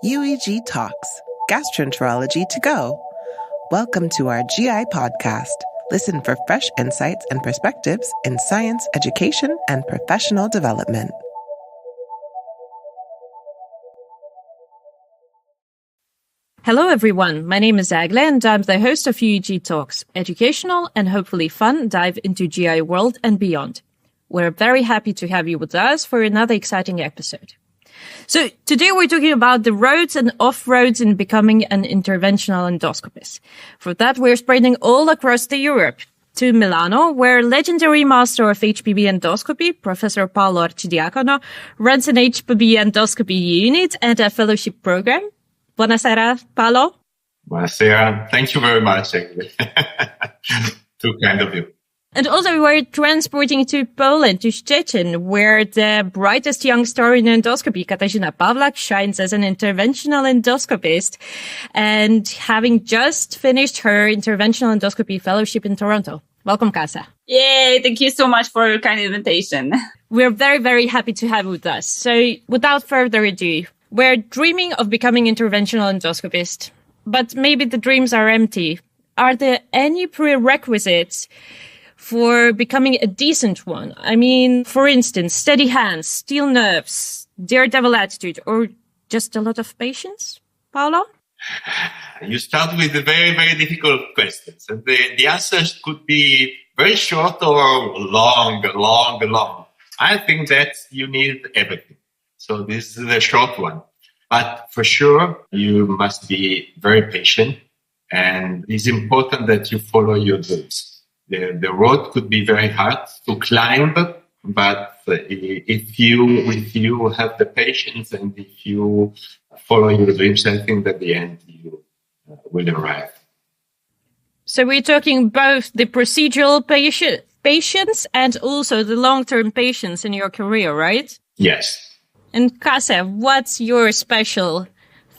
UEG Talks, gastroenterology to go. Welcome to our GI podcast. Listen for fresh insights and perspectives in science, education, and professional development. Hello everyone, my name is Egle and I'm the host of UEG Talks, educational and hopefully fun dive into GI world and beyond. We're very happy to have you with us for another exciting episode. So today we're talking about the roads and off-roads in becoming an interventional endoscopist. For that, we're spreading all across the Europe to Milano, where legendary master of HPB endoscopy, Professor Paolo Arcidiacono, runs an HPB endoscopy unit and a fellowship program. Buonasera, Paolo. Buonasera. Thank you very much. Too kind of you. And also we're transporting to Poland, to Szczecin, where the brightest young star in endoscopy, Katarzyna Pawlak, shines as an interventional endoscopist and having just finished her interventional endoscopy fellowship in Toronto. Welcome, Kasa. Yay, thank you so much for your kind invitation. We're very, very happy to have you with us. So without further ado, we're dreaming of becoming interventional endoscopist, but maybe the dreams are empty. Are there any prerequisites for becoming a decent one? I mean, for instance, steady hands, steel nerves, daredevil attitude, or just a lot of patience? Paolo? You start with the very, very difficult questions. And the answers could be very short or long. I think that you need everything. So this is a short one. But for sure, you must be very patient. And it's important that you follow your dreams. The road could be very hard to climb, but if you have the patience and if you follow your dreams, I think that at the end you will arrive. So we're talking both the procedural patience and also the long-term patience in your career, right? Yes. And Kasa, what's your special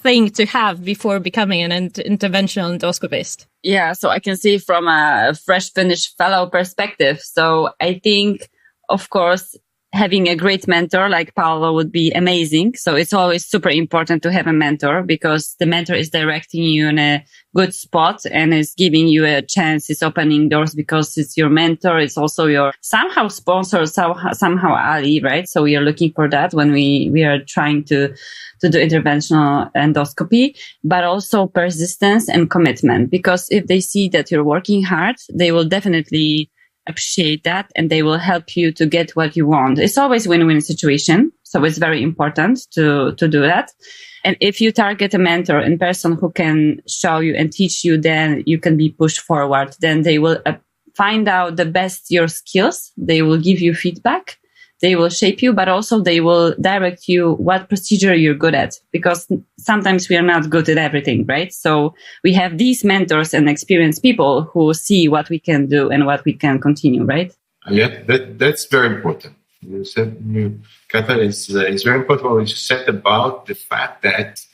thing to have before becoming an interventional endoscopist? Yeah, so I can see from a fresh finished fellow perspective. So I think, of course, having a great mentor like Paolo would be amazing. So it's always super important to have a mentor because the mentor is directing you in a good spot and is giving you a chance. It's opening doors because it's your mentor. It's also your somehow sponsor, somehow ally, right? So we are looking for that when we are trying to do interventional endoscopy, but also persistence and commitment. Because if they see that you're working hard, they will definitely appreciate that and they will help you to get what you want. It's always win-win situation. So it's very important to do that. And if you target a mentor and person who can show you and teach you, then you can be pushed forward. Then they will find out the best your skills. They will give you feedback. They will shape you, but also they will direct you what procedure you're good at, because sometimes we are not good at everything, right? So we have these mentors and experienced people who see what we can do and what we can continue, right? Yeah, that's very important. You said, Kata, is very important what you said about the fact that,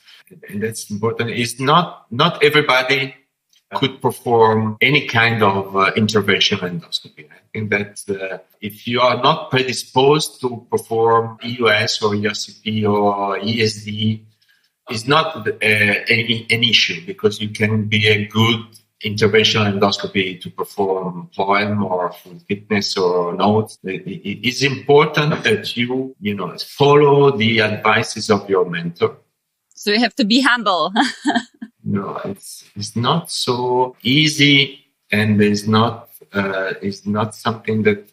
and that's important, is not everybody could perform any kind of interventional endoscopy. I think that if you are not predisposed to perform EUS or ERCP or ESD, it's not an issue because you can be a good interventional endoscopy to perform POEM or full fitness or notes. It is important that you follow the advices of your mentor. So you have to be humble. No, it's not so easy, and it's not something that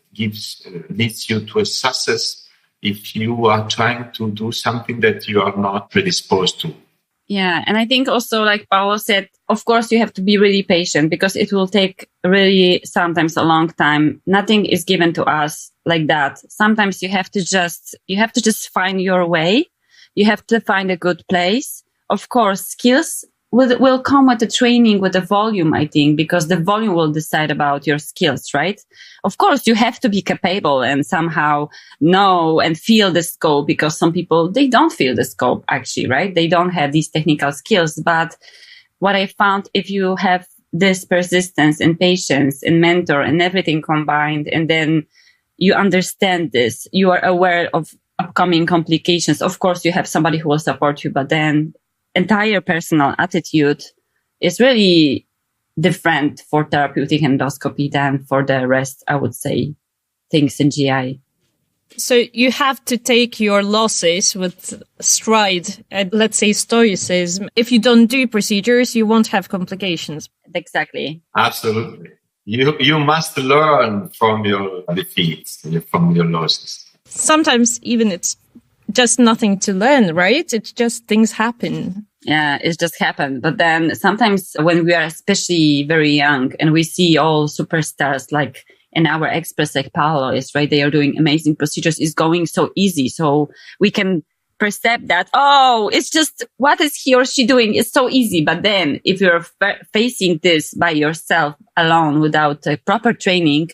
leads you to a success if you are trying to do something that you are not predisposed to. Yeah, and I think also, like Paolo said, of course you have to be really patient because it will take really sometimes a long time. Nothing is given to us like that. Sometimes you have to just find your way. You have to find a good place. Of course, skills will come with the training, with the volume, I think, because the volume will decide about your skills, right? Of course, you have to be capable and somehow know and feel the scope, because some people, they don't feel the scope actually, right? They don't have these technical skills. But what I found, if you have this persistence and patience and mentor and everything combined, and then you understand this, you are aware of upcoming complications. Of course, you have somebody who will support you, but then entire personal attitude is really different for therapeutic endoscopy than for the rest, I would say, things in GI. So you have to take your losses with stride and, let's say, stoicism. If you don't do procedures, you won't have complications. Exactly. Absolutely. You must learn from your defeats, from your losses. Sometimes even it's just nothing to learn, right? It's just things happen. Yeah, it's just happened. But then sometimes when we are especially very young and we see all superstars like in our experts like Paolo is, right? They are doing amazing procedures. It's going so easy. So we can perceive that, oh, it's just what is he or she doing? It's so easy. But then if you're facing this by yourself alone without a proper training,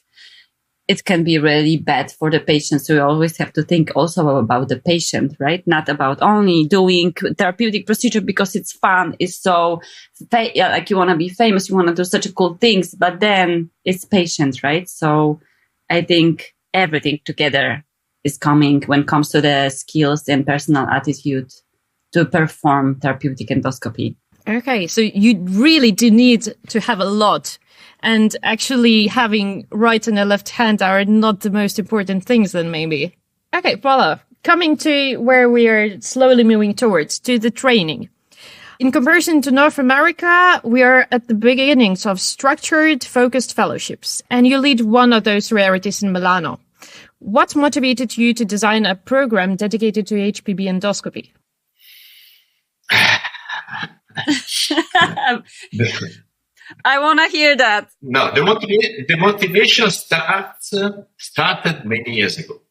it can be really bad for the patient. So you always have to think also about the patient, right? Not about only doing therapeutic procedure because it's fun. It's so like you want to be famous. You want to do such cool things, but then it's patient, right? So I think everything together is coming when it comes to the skills and personal attitude to perform therapeutic endoscopy. Okay, so you really do need to have a lot. And actually having right and a left hand are not the most important things then maybe. Okay, Paolo, coming to where we are slowly moving towards, to the training. In comparison to North America, we are at the beginnings of structured, focused fellowships, and you lead one of those rarities in Milano. What motivated you to design a program dedicated to HPB endoscopy? I want to hear that. No, the motivation started many years ago.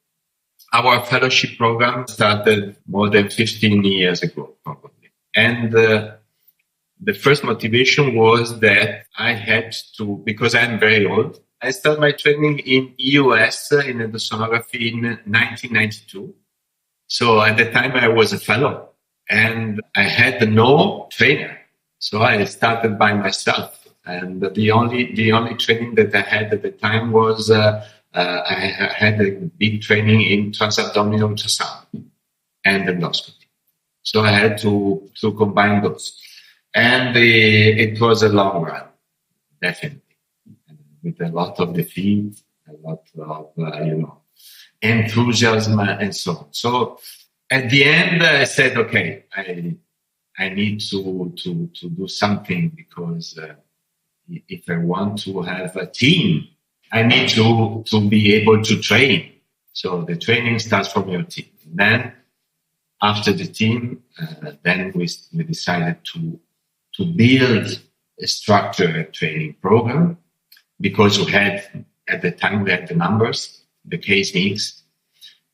Our fellowship program started more than 15 years ago, probably. And the first motivation was that I had to, because I'm very old, I started my training in US in endosonography in 1992. So at the time I was a fellow and I had no trainer. So I started by myself. And the only training that I had at the time was I had a big training in transabdominal ultrasound and endoscopy. So I had to combine those. And it was a long run, definitely, with a lot of defeat, a lot of, enthusiasm and so on. So at the end, I said, okay, I need to do something because if I want to have a team, I need to be able to train. So the training starts from your team. And then after the team, then we decided to build a structured training program because at the time we had the numbers, the case mix,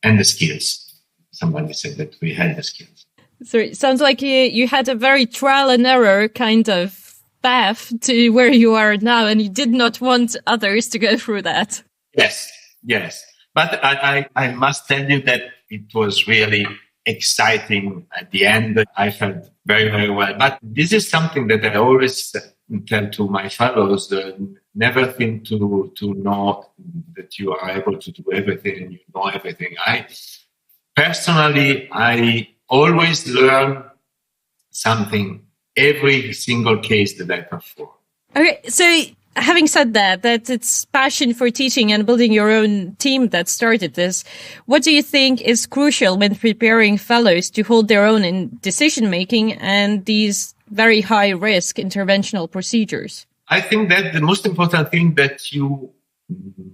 and the skills. Somebody said that we had the skills. So it sounds like you had a very trial and error kind of path to where you are now, and you did not want others to go through that. Yes. But I must tell you that it was really exciting at the end. I felt very, very well. But this is something that I always tell to my fellows, never think to know that you are able to do everything and you know everything. I always learn something every single case that I perform. Okay, so having said that it's passion for teaching and building your own team that started this, what do you think is crucial when preparing fellows to hold their own in decision-making and these very high-risk interventional procedures? I think that the most important thing that you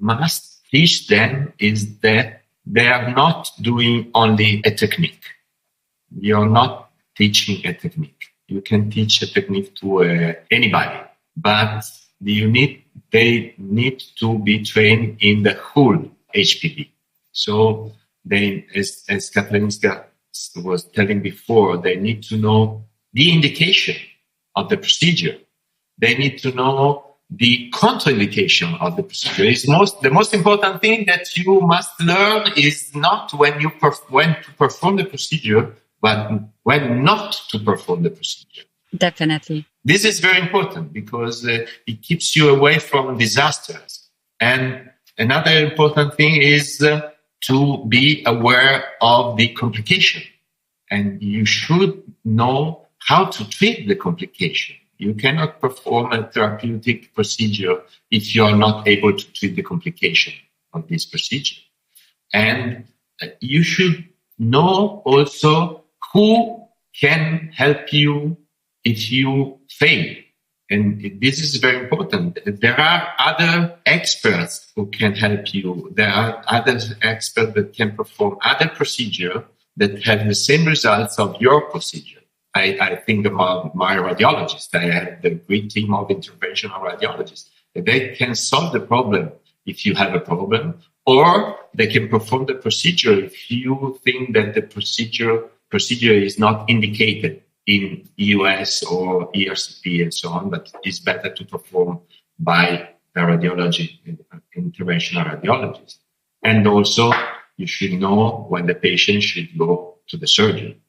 must teach them is that they are not doing only a technique. You're not teaching a technique. You can teach a technique to anybody, but they need to be trained in the whole HPB. So they, as Katarzyna was telling before, they need to know the indication of the procedure. They need to know the contraindication of the procedure. The most important thing that you must learn is not when to perform the procedure, but when not to perform the procedure. Definitely. This is very important because it keeps you away from disasters. And another important thing is to be aware of the complication. And you should know how to treat the complication. You cannot perform a therapeutic procedure if you are not able to treat the complication of this procedure. And you should know also who can help you if you fail. And this is very important. There are other experts who can help you. There are other experts that can perform other procedures that have the same results of your procedure. I think about my radiologist. I have the great team of interventional radiologists. They can solve the problem if you have a problem, or they can perform the procedure if you think that the procedure is not indicated in US or ERCP and so on, but it's better to perform by a radiology, interventional radiologist. And also, you should know when the patient should go to the surgeon.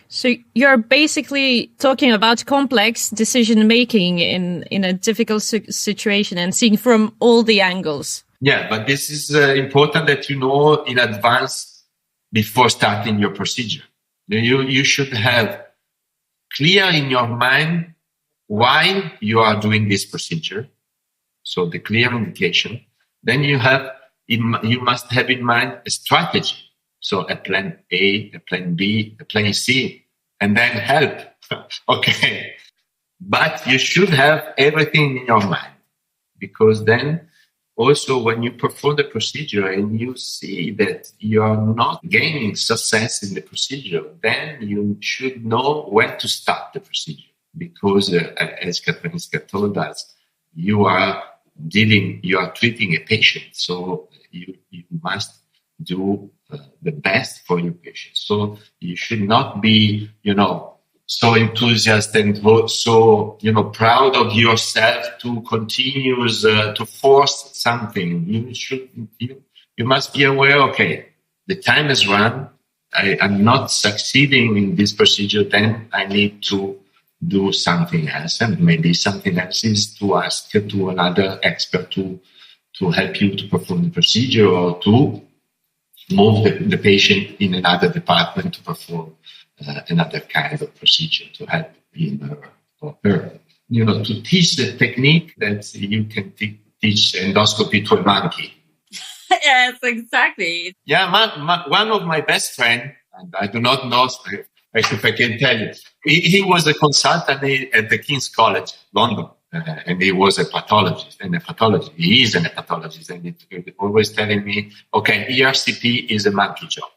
So you're basically talking about complex decision-making in a difficult situation and seeing from all the angles. Yeah, but this is important that you know in advance before starting your procedure. You should have clear in your mind why you are doing this procedure. So the clear indication. Then you must have in mind a strategy. So a plan A, a plan B, a plan C, and then help. Okay. But you should have everything in your mind, because then also when you perform the procedure and you see that you are not gaining success in the procedure, then you should know when to stop the procedure. Because as Katarzyna told us, you are treating a patient. So you must do the best for your patient. So you should not be, so enthusiastic and so, proud of yourself to continue to force something. You must be aware, okay, the time has run. I'm not succeeding in this procedure. Then I need to do something else. And maybe something else is to ask to another expert to help you to perform the procedure, or to move the patient in another department to perform another kind of procedure to help him or her. To teach the technique that you can teach endoscopy to a monkey. Yes, exactly. Yeah, one of my best friends, and I do not know if I can tell you, he was a consultant at the King's College, London. And he was a pathologist, he is a pathologist, and he's always telling me, okay, ERCP is a monkey job.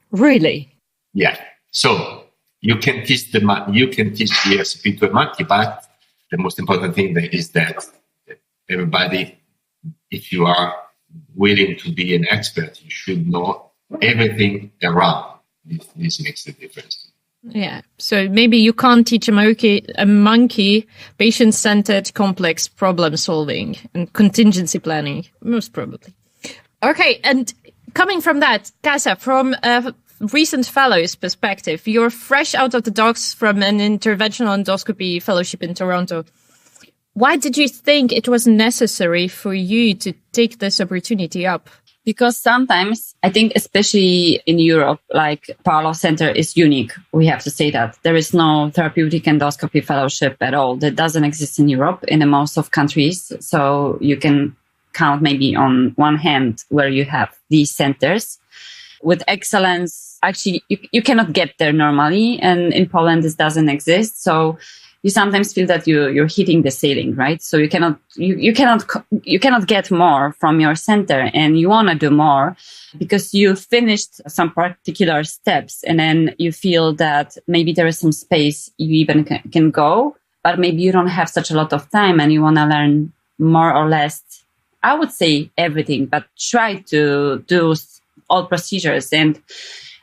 Really? Yeah. So you can teach ERCP to a monkey, but the most important thing is that everybody, if you are willing to be an expert, you should know everything around. This makes the difference. Yeah. So maybe you can't teach a monkey patient-centered complex problem solving and contingency planning, most probably. Okay. And coming from that, Kasa, from a recent fellow's perspective, you're fresh out of the docks from an interventional endoscopy fellowship in Toronto. Why did you think it was necessary for you to take this opportunity up? Because sometimes, I think especially in Europe, like Paolo Center is unique. We have to say that. There is no therapeutic endoscopy fellowship at all. That doesn't exist in Europe in most of countries. So you can count maybe on one hand where you have these centers. With excellence, actually, you cannot get there normally. And in Poland, this doesn't exist. So you sometimes feel that you're hitting the ceiling, right? So you cannot get more from your center, and you want to do more because you finished some particular steps, and then you feel that maybe there is some space you even can go, but maybe you don't have such a lot of time and you want to learn more or less, I would say everything, but try to do all procedures. And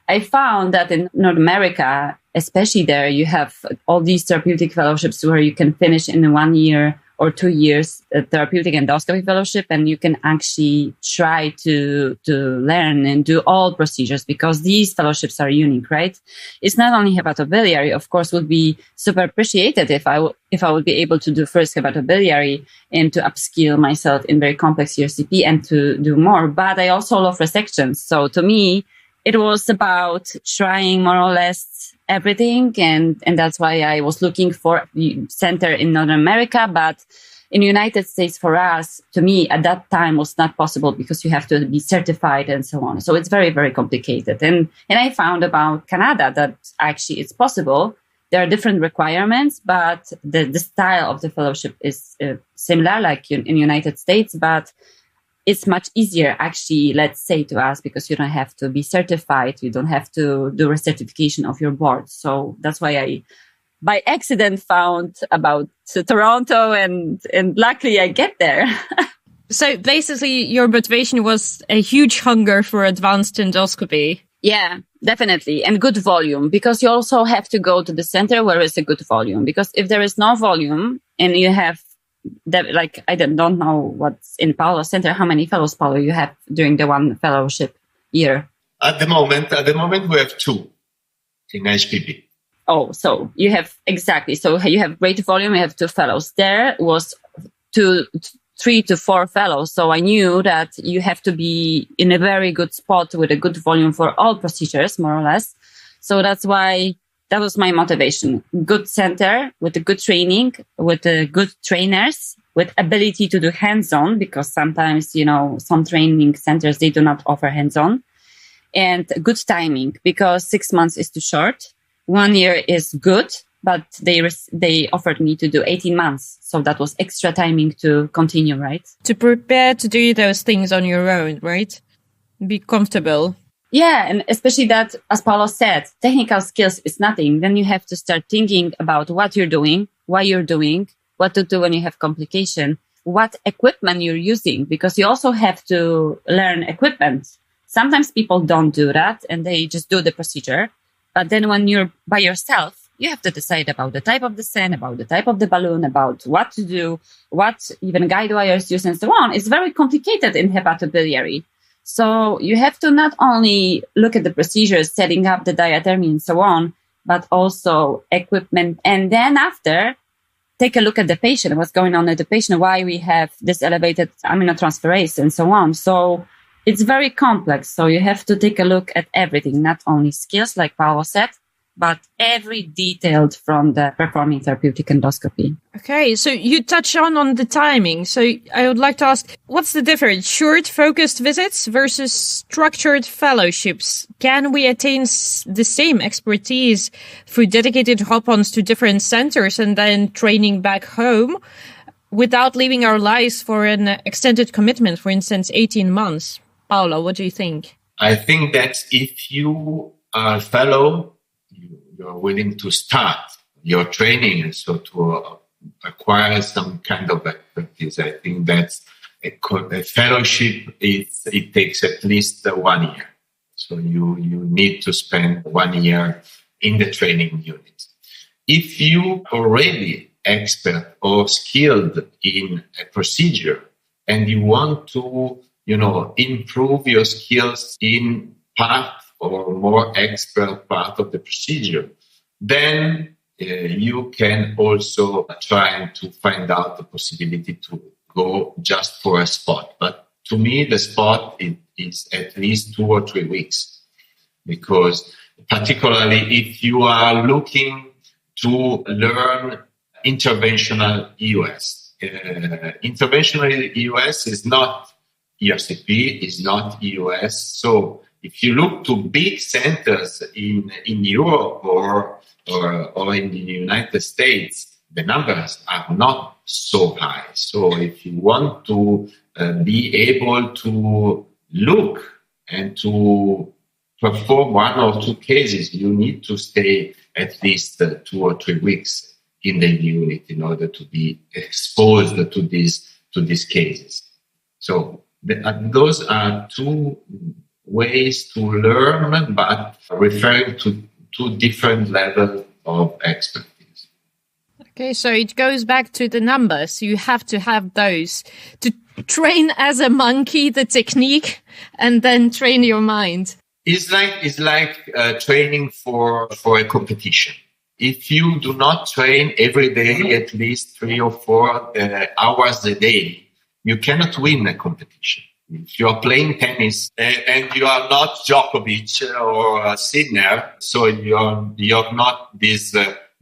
I found that in North America, especially there, you have all these therapeutic fellowships where you can finish in 1 year or 2 years a therapeutic endoscopy fellowship, and you can actually try to learn and do all procedures, because these fellowships are unique, right? It's not only hepatobiliary. Of course, would be super appreciated if I would be able to do first hepatobiliary and to upskill myself in very complex ERCP and to do more. But I also love resections. So to me, it was about trying more or less everything. And that's why I was looking for a center in Northern America. But in the United States, for us, to me, at that time was not possible because you have to be certified and so on. So it's very, very complicated. And I found about Canada that actually it's possible. There are different requirements, but the style of the fellowship is similar, like in the United States, but it's much easier, actually, let's say to us, because you don't have to be certified. You don't have to do a certification of your board. So that's why I, by accident, found about Toronto, and luckily I get there. So basically, your motivation was a huge hunger for advanced endoscopy. Yeah, definitely. And good volume, because you also have to go to the center where is a good volume. Because if there is no volume and you have that, like, I don't know what's in Paolo's center, how many fellows, Paolo, you have during the one fellowship year? At the moment, we have 2 in HPB. Oh, so you have, exactly. So you have great volume, you have 2 fellows. There was 3 to 4 fellows. So I knew that you have to be in a very good spot with a good volume for all procedures, more or less. So that's why that was my motivation. Good center with a good training, with good trainers, with ability to do hands-on, because sometimes, some training centers, they do not offer hands-on, and good timing, because 6 months is too short. 1 year is good, but they offered me to do 18 months. So that was extra timing to continue, right? To prepare to do those things on your own, right? Be comfortable. Yeah, and especially that, as Paolo said, technical skills is nothing. Then you have to start thinking about what you're doing, why you're doing, what to do when you have complication, what equipment you're using, because you also have to learn equipment. Sometimes people don't do that and they just do the procedure. But then when you're by yourself, you have to decide about the type of the stent, about the type of the balloon, about what to do, what even guide wires use, and so on. It's very complicated in hepatobiliary. So you have to not only look at the procedures, setting up the diathermy and so on, but also equipment. And then after, take a look at the patient, what's going on with the patient, why we have this elevated aminotransferase and so on. So it's very complex. So you have to take a look at everything, not only skills, like Paolo said, but every detailed from the performing therapeutic endoscopy. Okay, so you touch on the timing. So I would like to ask, what's the difference? Short, focused visits versus structured fellowships? Can we attain the same expertise through dedicated hop-ons to different centers and then training back home without leaving our lives for an extended commitment, for instance, 18 months? Paolo, what do you think? I think that if you are a fellow, you're willing to start your training and so to acquire some kind of expertise. I think that's a fellowship. It takes at least 1 year. So you need to spend 1 year in the training unit. If you already expert or skilled in a procedure and you want to, improve your skills in part or more expert part of the procedure, then you can also try to find out the possibility to go just for a spot. But to me, the spot is at least 2 or 3 weeks, because particularly if you are looking to learn interventional EUS. Interventional EUS is not ERCP, is not EUS. So if you look to big centers in Europe or in the United States, the numbers are not so high. So if you want to be able to look and to perform 1 or 2 cases, you need to stay at least 2 or 3 weeks in the unit in order to be exposed to these cases. So those are 2 ways to learn, but referring to 2 different levels of expertise. Okay, so it goes back to the numbers. You have to have those to train as a monkey, the technique, and then train your mind. It's like training for a competition. If you do not train every day at least 3 or 4 hours a day, you cannot win a competition. If you're playing tennis and you are not Djokovic or Sinner, so you're not this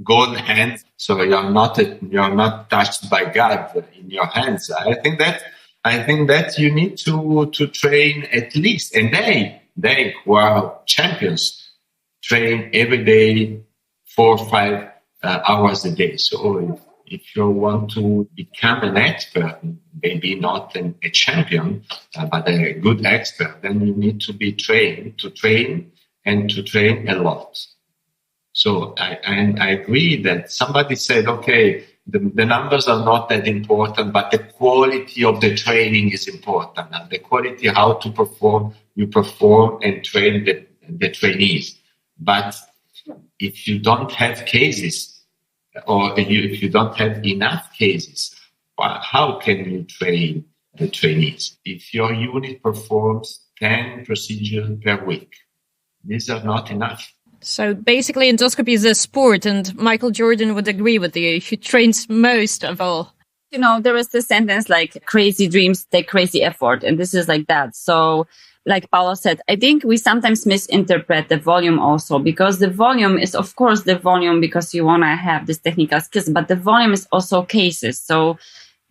gold hand, so you're not touched by God in your hands. I think that you need to train at least, and they who are champions train every day 4 or 5 hours a day. So if you want to become an expert, maybe not a champion, but a good expert, then you need to be trained to train a lot. So I agree that somebody said, okay, the numbers are not that important, but the quality of the training is important. And the quality, how to perform, you perform and train the trainees. But if you don't have cases, or if you don't have enough cases, how can you train the trainees? If your unit performs 10 procedures per week, these are not enough. So basically endoscopy is a sport, and Michael Jordan would agree with you. He trains most of all. You know, there is this sentence like crazy dreams take crazy effort, and this is like that. So like Paolo said, I think we sometimes misinterpret the volume also, because the volume is, of course, the volume because you want to have this technical skills, but the volume is also cases. So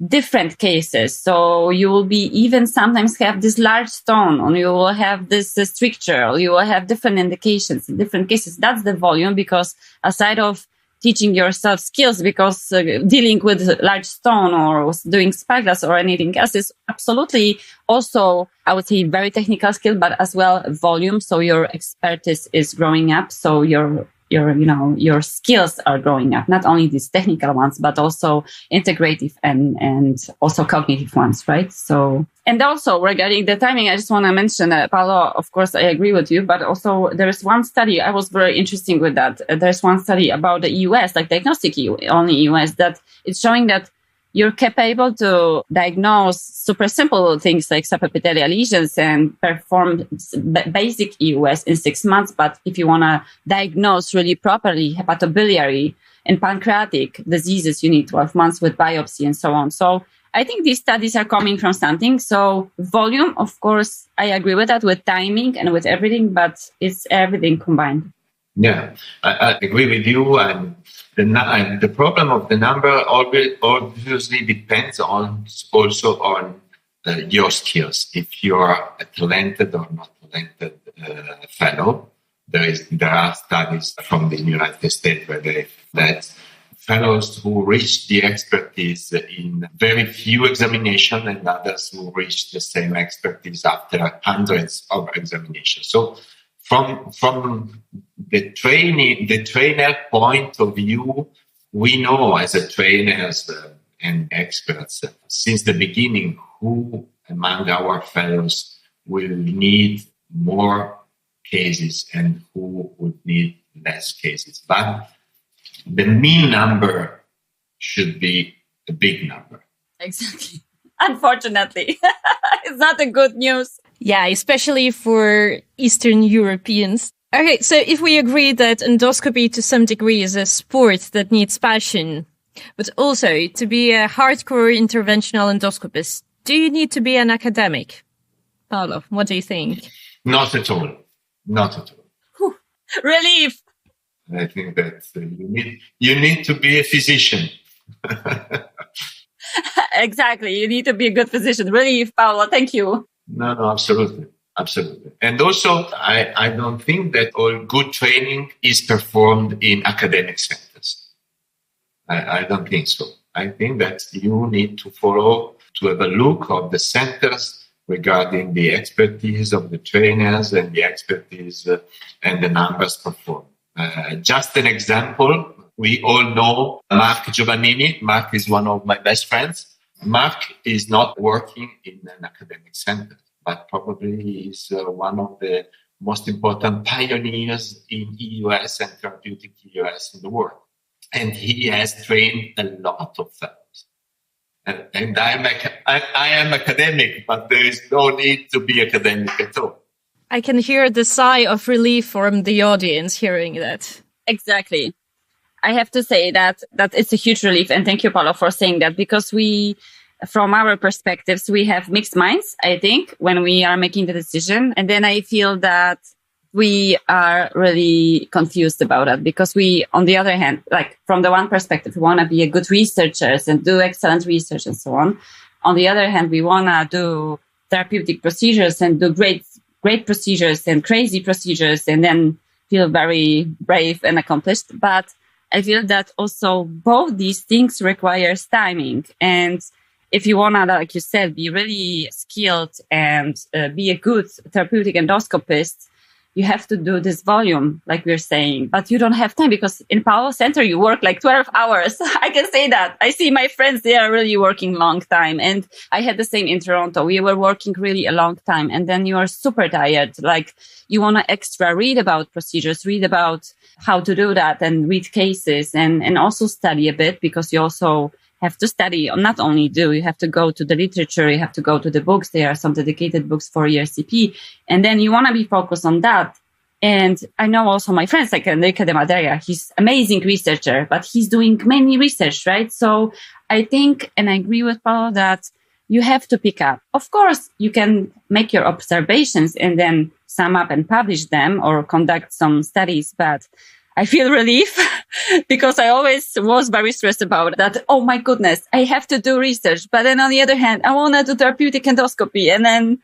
different cases. So you will be even sometimes have this large stone, or you will have this stricture, or you will have different indications in different cases. That's the volume, because aside of teaching yourself skills, because dealing with large stone or doing spyglass or anything else is absolutely also, I would say, very technical skill, but as well volume. So your expertise is growing up. So your skills are growing up, not only these technical ones, but also integrative and also cognitive ones, right? So, and also regarding the timing, I just want to mention, Paolo, of course, I agree with you, but also there is one study, I was very interested with that. There's one study about the US, like diagnostic only US, that it's showing that you're capable to diagnose super simple things like subepithelial lesions and perform basic EUS in 6 months. But if you want to diagnose really properly hepatobiliary and pancreatic diseases, you need 12 months with biopsy and so on. So I think these studies are coming from something. So volume, of course, I agree with that, with timing and with everything, but it's everything combined. Yeah, I agree with you. And the problem of the number obviously depends also on your skills. If you are a talented or not talented fellow, there are studies from the United States where that fellows who reach the expertise in very few examinations and others who reach the same expertise after hundreds of examinations. So from the trainer point of view, we know as a trainers and experts since the beginning who among our fellows will need more cases and who would need less cases. But the mean number should be a big number. Exactly. Unfortunately, it's not a good news. Yeah, especially for Eastern Europeans. Okay, so if we agree that endoscopy to some degree is a sport that needs passion, but also to be a hardcore interventional endoscopist, do you need to be an academic? Paolo, what do you think? Not at all. Not at all. Whew. Relief. I think that you need to be a physician. Exactly. You need to be a good physician. Relief, Paolo. Thank you. No, absolutely. Absolutely. And also, I don't think that all good training is performed in academic centers. I don't think so. I think that you need to have a look of the centers regarding the expertise of the trainers and the expertise and the numbers performed. Just an example, we all know Mark Giovannini. Mark is one of my best friends. Mark is not working in an academic center, but probably he is one of the most important pioneers in EUS and therapeutic EUS in the world. And he has trained a lot of fellows. And I am academic, but there is no need to be academic at all. I can hear the sigh of relief from the audience hearing that. Exactly. I have to say that it's a huge relief. And thank you, Paolo, for saying that, because we from our perspectives, we have mixed minds, I think, when we are making the decision. And then I feel that we are really confused about it because we, on the other hand, like from the one perspective, we want to be a good researchers and do excellent research and so on. On the other hand, we want to do therapeutic procedures and do great procedures and crazy procedures and then feel very brave and accomplished. But I feel that also both these things requires timing. And if you want to, like you said, be really skilled and be a good therapeutic endoscopist, you have to do this volume, like we're saying, but you don't have time because in Paolo Center, you work like 12 hours. I can say that. I see my friends, they are really working long time. And I had the same in Toronto. We were working really a long time. And then you are super tired. Like you want to extra read about procedures, read about how to do that and read cases and also study a bit because you also have to study, not only do, you have to go to the literature, you have to go to the books. There are some dedicated books for ERCP. And then you want to be focused on that. And I know also my friends like Enrique de Madeira, he's amazing researcher, but he's doing many research, right? So I think, and I agree with Paolo, that you have to pick up. Of course, you can make your observations and then sum up and publish them or conduct some studies, but I feel relief because I always was very stressed about that. Oh my goodness, I have to do research. But then on the other hand, I want to do therapeutic endoscopy. And then,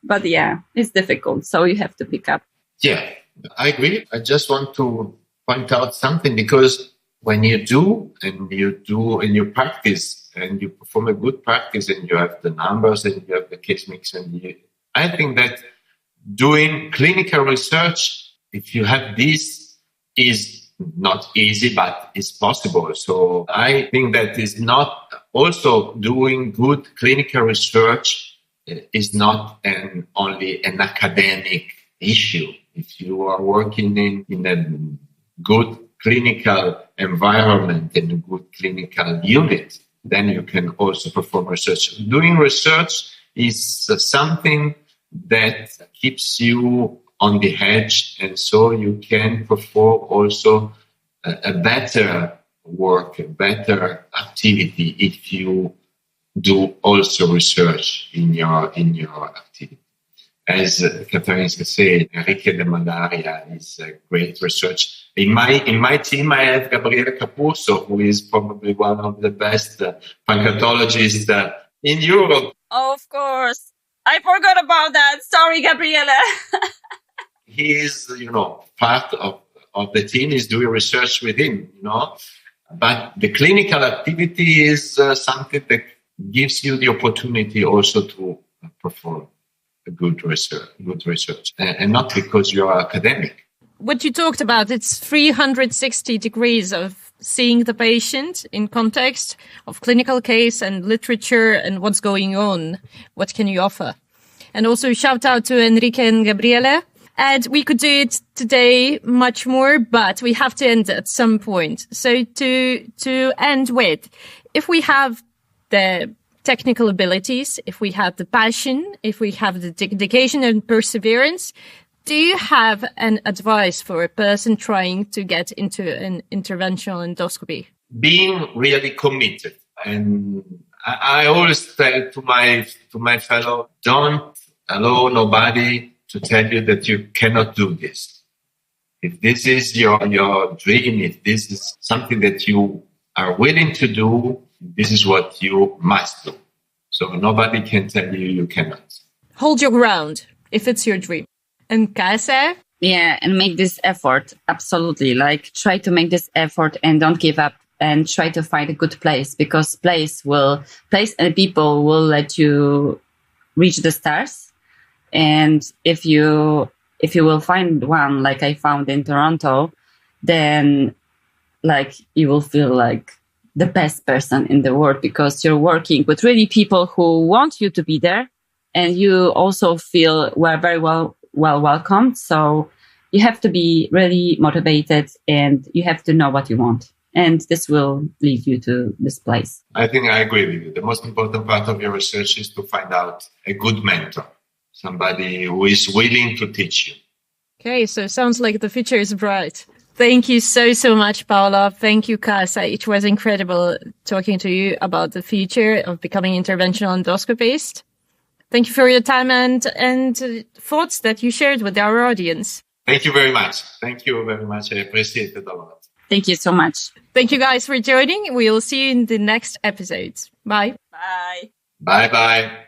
but yeah, it's difficult. So you have to pick up. Yeah, I agree. I just want to point out something because when you do and you practice and you perform a good practice and you have the numbers and you have the case mix I think that doing clinical research, if you have this, is not easy, but it's possible. So I think that is not also doing good clinical research is not only an academic issue. If you are working in a good clinical environment and a good clinical unit, then you can also perform research. Doing research is something that keeps you on the edge, and so you can perform also a better work, a better activity if you do also research in your activity. As Katarzyna said, Enrique de Madeira is a great research. In my team, I have Gabriele Capurso, who is probably one of the best pancreatologists in Europe. Oh, of course. I forgot about that. Sorry, Gabriele. He is, part of the team is doing research with him, But the clinical activity is something that gives you the opportunity also to perform good research, and not because you are academic. What you talked about, it's 360 degrees of seeing the patient in context of clinical case and literature and what's going on. What can you offer? And also shout out to Enrique and Gabriele. And we could do it today much more, but we have to end at some point. So to end with, if we have the technical abilities, if we have the passion, if we have the dedication and perseverance, do you have an advice for a person trying to get into an interventional endoscopy? Being really committed. And I always tell to my fellow, don't allow nobody to tell you that you cannot do this. If this is your dream, if this is something that you are willing to do, this is what you must do. So nobody can tell you you cannot. Hold your ground if it's your dream. And Kaisa? Yeah, and make this effort. Absolutely. Like try to make this effort and don't give up and try to find a good place because place and people will let you reach the stars. And if you will find one like I found in Toronto, then like you will feel like the best person in the world because you're working with really people who want you to be there, and you also feel very well welcomed. So you have to be really motivated, and you have to know what you want, and this will lead you to this place. I think I agree with you. The most important part of your research is to find out a good mentor. Somebody who is willing to teach you. Okay, so it sounds like the future is bright. Thank you so much, Paola. Thank you, Cas. It was incredible talking to you about the future of becoming interventional endoscopist. Thank you for your time and thoughts that you shared with our audience. Thank you very much. Thank you very much. I appreciate it a lot. Thank you so much. Thank you guys for joining. We'll see you in the next episodes. Bye. Bye. Bye-bye.